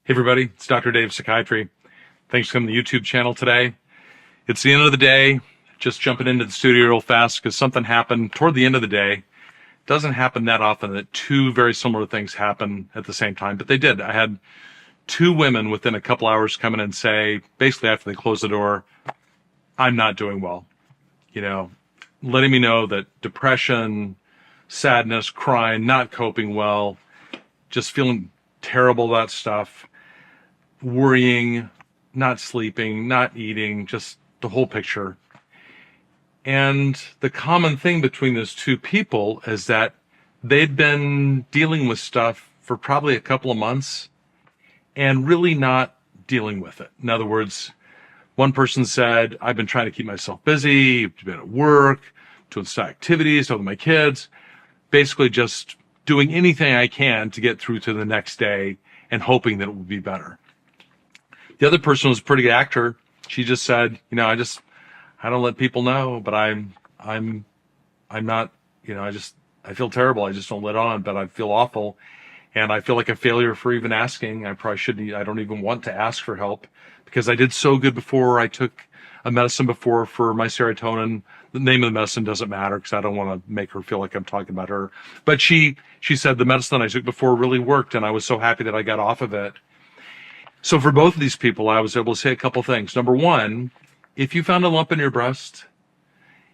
Hey everybody, it's Dr. Dave Psychiatry. Thanks for coming to the YouTube channel today. It's the end of the day. Just jumping into the studio real fast because something happened toward the end of the day. It doesn't happen that often that two very similar things happen at the same time, but they did. I had two women within a couple hours come in and say, basically after they closed the door, I'm not doing well. Letting me know that depression, sadness, crying, not coping well, just feeling terrible about stuff, worrying, not sleeping, not eating, just the whole picture. And the common thing between those two people is that they'd been dealing with stuff for probably a couple of months and really not dealing with it. In other words, one person said, I've been trying to keep myself busy, been at work, doing some activities with my kids, basically just doing anything I can to get through to the next day and hoping that it will be better. The other person was a pretty good actor. She just said, I don't let people know, but I'm not, I feel terrible. I just don't let on, but I feel awful. And I feel like a failure for even asking. I probably shouldn't, I don't even want to ask for help because I did so good before. I took a medicine before for my serotonin. The name of the medicine doesn't matter because I don't want to make her feel like I'm talking about her. But she said the medicine I took before really worked, and I was so happy that I got off of it. So for both of these people, I was able to say a couple things. Number one, if you found a lump in your breast,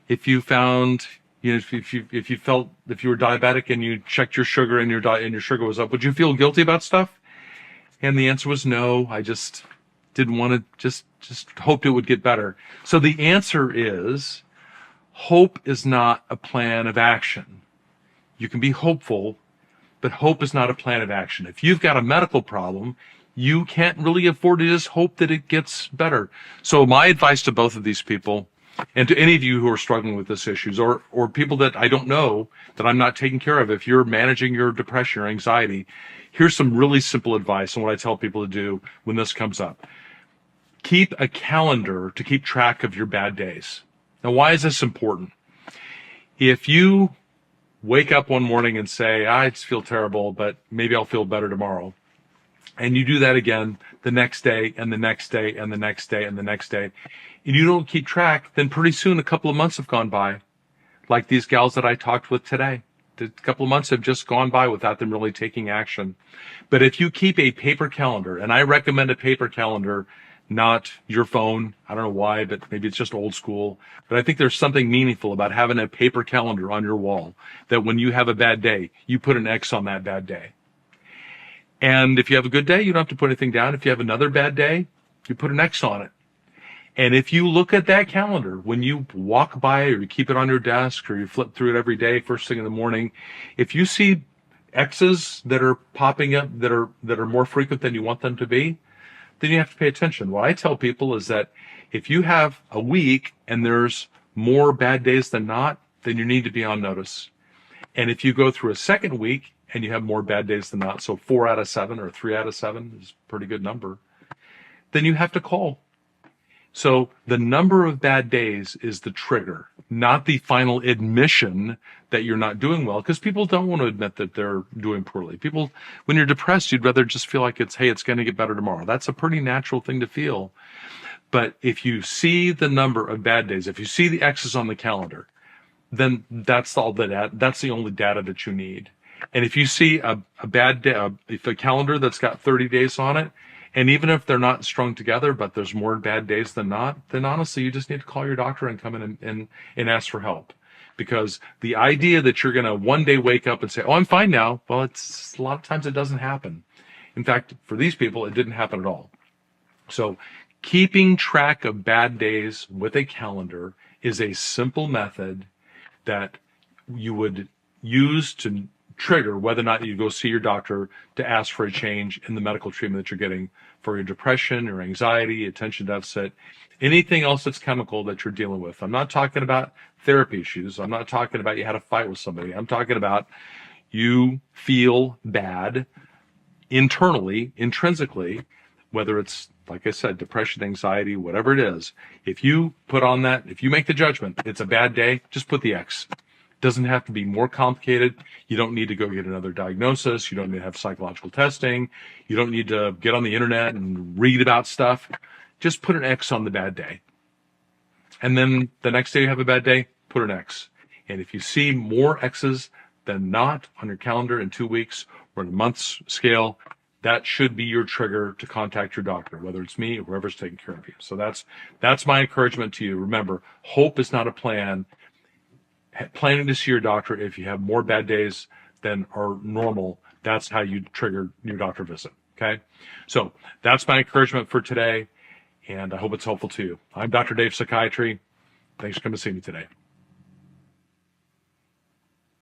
if you found, if you felt, if you were diabetic and you checked your sugar and your sugar was up, would you feel guilty about stuff? And the answer was no. I just didn't want to, just hoped it would get better. So the answer is, hope is not a plan of action. You can be hopeful, but hope is not a plan of action. If you've got a medical problem, you can't really afford to just hope that it gets better. So my advice to both of these people, and to any of you who are struggling with this issues, or people that I don't know, that I'm not taking care of, if you're managing your depression or anxiety, here's some really simple advice on what I tell people to do when this comes up. Keep a calendar to keep track of your bad days. Now, why is this important? If you wake up one morning and say, I just feel terrible, but maybe I'll feel better tomorrow, and you do that again the next day and the next day and the next day and the next day, and you don't keep track, then pretty soon a couple of months have gone by, like these gals that I talked with today. A couple of months have just gone by without them really taking action. But if you keep a paper calendar, and I recommend a paper calendar, not your phone. I don't know why, but maybe it's just old school. But I think there's something meaningful about having a paper calendar on your wall that when you have a bad day, you put an X on that bad day. And if you have a good day, you don't have to put anything down. If you have another bad day, you put an X on it. And if you look at that calendar, when you walk by or you keep it on your desk or you flip through it every day, first thing in the morning, if you see X's that are popping up that are more frequent than you want them to be, then you have to pay attention. What I tell people is that if you have a week and there's more bad days than not, then you need to be on notice. And if you go through a second week and you have more bad days than not, so 4 out of 7 or 3 out of 7 is a pretty good number, then you have to call. So the number of bad days is the trigger, not the final admission that you're not doing well, because people don't want to admit that they're doing poorly. People, when you're depressed, you'd rather just feel like it's going to get better tomorrow. That's a pretty natural thing to feel. But if you see the number of bad days, if you see the X's on the calendar, then that's the only data that you need. And if you see a bad day, if a calendar that's got 30 days on it, and even if they're not strung together, but there's more bad days than not, then honestly, you just need to call your doctor and come in and ask for help. Because the idea that you're going to one day wake up and say, oh, I'm fine now, well, it's a lot of times it doesn't happen. In fact, for these people, it didn't happen at all. So keeping track of bad days with a calendar is a simple method that you would use to trigger whether or not you go see your doctor to ask for a change in the medical treatment that you're getting for your depression, your anxiety, attention deficit, anything else that's chemical that you're dealing with. I'm not talking about therapy issues. I'm not talking about you had a fight with somebody. I'm talking about you feel bad internally, intrinsically, whether it's, like I said, depression, anxiety, whatever it is. If you put on that, if you make the judgment, it's a bad day, just put the X. Doesn't have to be more complicated. You don't need to go get another diagnosis. You don't need to have psychological testing. You don't need to get on the internet and read about stuff. Just put an X on the bad day. And then the next day you have a bad day, put an X. And if you see more X's than not on your calendar in 2 weeks or in a month's scale, that should be your trigger to contact your doctor, whether it's me or whoever's taking care of you. So that's my encouragement to you. Remember, hope is not a plan. Planning to see your doctor if you have more bad days than are normal, that's how you trigger your doctor visit. Okay? So that's my encouragement for today, and I hope it's helpful to you. I'm Dr. Dave Psychiatry. Thanks for coming to see me today.